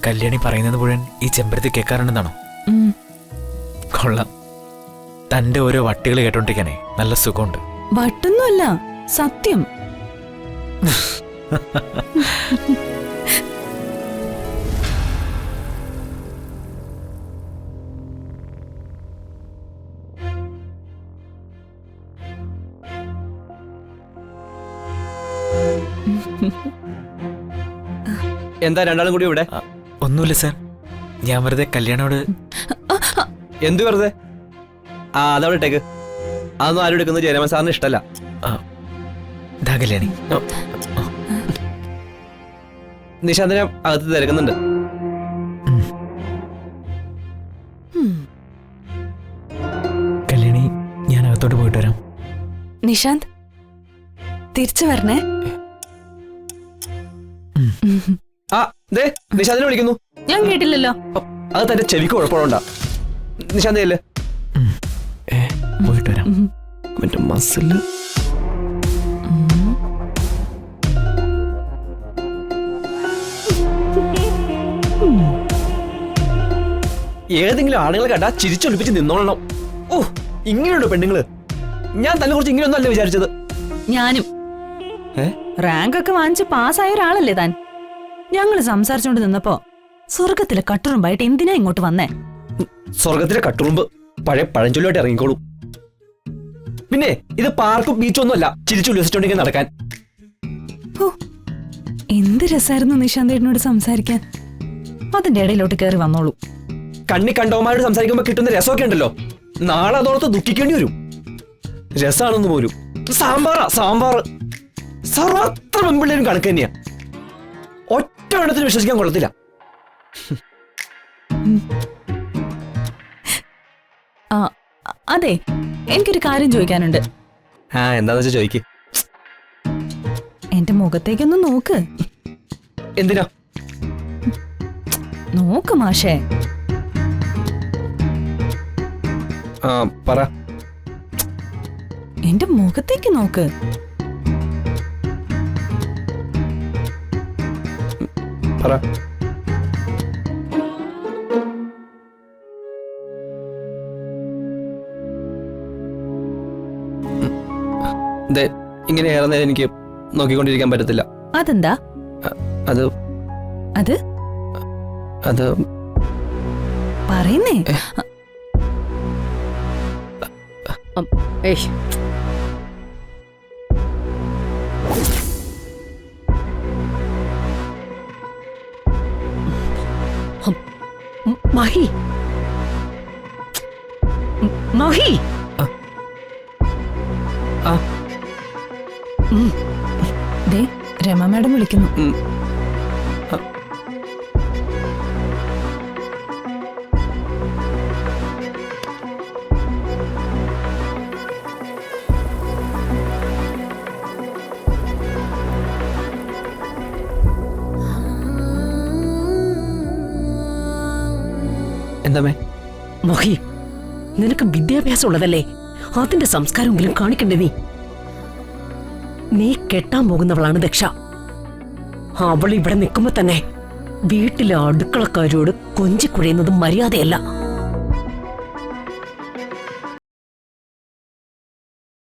കല്യാണി പറയുന്നത് മുഴുവൻ ഈ ചെമ്പരത്തി കേൾക്കാറുണ്ടെന്നാണോ? കൊള്ളാം. തന്റെ ഓരോ വട്ടികൾ കേട്ടോണ്ടിരിക്കാനേ നല്ല സുഖമുണ്ട്. വട്ടൊന്നുമല്ല, സത്യം. എന്താ രണ്ടാളും കൂടി ഇവിടെ? ഒന്നുമില്ല സാർ, ഞാൻ വെറുതെ കല്യാണോട്. എന്ത് വെറുതെ? അതവിടെ ഇട്ടേക്ക്. അതൊന്നും ആരും എടുക്കുന്നത് ജയരാമൻ സാറിന് ഇഷ്ടല്ല. കല്യാണി നിശാന്തിനെ അകത്ത് തിരക്കുന്നുണ്ട്. കല്യാണി, ഞാൻ അകത്തോട്ട് പോയിട്ട് വരാം. നിശാന്ത് തിരിച്ചു വരണേ. നിശാന്തിനെ വിളിക്കുന്നു. ഞാൻ കേട്ടില്ലല്ലോ. അത് തന്റെ ചെവിക്ക് കുഴപ്പമുണ്ടാ. നിശാന്തല്ലേ പോയിട്ട് വരാം. മറ്റേ മസില് ഏതെങ്കിലും ആണുങ്ങളെ കണ്ടാ ചിരിച്ചൊലിപ്പിച്ച് നിന്നോളണം. ഓ, ഇങ്ങനെയുണ്ടോ പെണ്ണുങ്ങള്? ഞാൻ തന്നെ കുറിച്ച് ഇങ്ങനെയൊന്നും അല്ല വിചാരിച്ചത്. ഞാനും റാങ്ക് ഒക്കെ വാങ്ങിച്ച് പാസ്സായ ഒരാളല്ലേ താൻ. ഞങ്ങള് സംസാരിച്ചോണ്ട് നിന്നപ്പോ സ്വർഗത്തിലെ കട്ടുറുമ്പായിട്ട് എന്തിനാ ഇങ്ങോട്ട് വന്നേ? സ്വർഗത്തിലെ കട്ടുറുമ്പ് പഴയ പഴഞ്ചൊല്ലുമായിട്ട് ഇറങ്ങിക്കോളൂ. പിന്നെ ഇത് പാർക്കും ബീച്ചും ഒന്നും അല്ല ചിരിച്ചുല്ലസിച്ചോണ്ടെങ്കിൽ നടക്കാൻ. എന്ത് രസായിരുന്നു നിശാന്തേട്ടനോട് സംസാരിക്കാൻ. അതിന്റെ ഇടയിലോട്ട് കയറി വന്നോളൂ. കണ്ണി കണ്ടവന്മാരോട് സംസാരിക്കുമ്പോ കിട്ടുന്ന രസമൊക്കെ ഉണ്ടല്ലോ, നാളെ അതോടൊത്ത് ദുഃഖിക്കേണ്ടി വരും. രസാണെന്ന് പോലും. സാമ്പാറാ സാമ്പാർ. സർവത്ര പെൺപിള്ളേരും കണക്ക് തന്നെയാ. ഒറ്റ എണ്ണത്തിന് വിശ്വസിക്കാൻ കൊള്ളത്തില്ല. അതെ, എനിക്കൊരു കാര്യം ചോദിക്കാനുണ്ട്. എന്താന്ന് വെച്ചാ ചോദിക്ക്. എന്റെ മുഖത്തേക്കൊന്ന് നോക്ക്. എന്തിനാ? നോക്ക് മാഷേ. പറ. എന്റെ മുഖത്തേക്ക് നോക്ക്. പറ. ഇങ്ങനെ ഏറെ നേരം എനിക്ക് നോക്കിക്കൊണ്ടിരിക്കാൻ പറ്റത്തില്ല. അതെന്താ? അത് അത് അത് പറയുന്നേ. മഹി, മഹി, രമ മാഡം വിളിക്കുന്നു. എന്താ മഹി, നിനക്ക് വിദ്യാഭ്യാസം ഉള്ളതല്ലേ? അതിന്റെ സംസ്കാരമെങ്കിലും കാണിക്കണ്ടേ? നീ കെട്ടാൻ പോകുന്നവളാണ് ദക്ഷ. അവൾ ഇവിടെ നിൽക്കുമ്പോ തന്നെ വീട്ടിലെ അടുക്കളക്കാരോട് കൊഞ്ചിക്കുഴയുന്നത് മര്യാദയല്ല.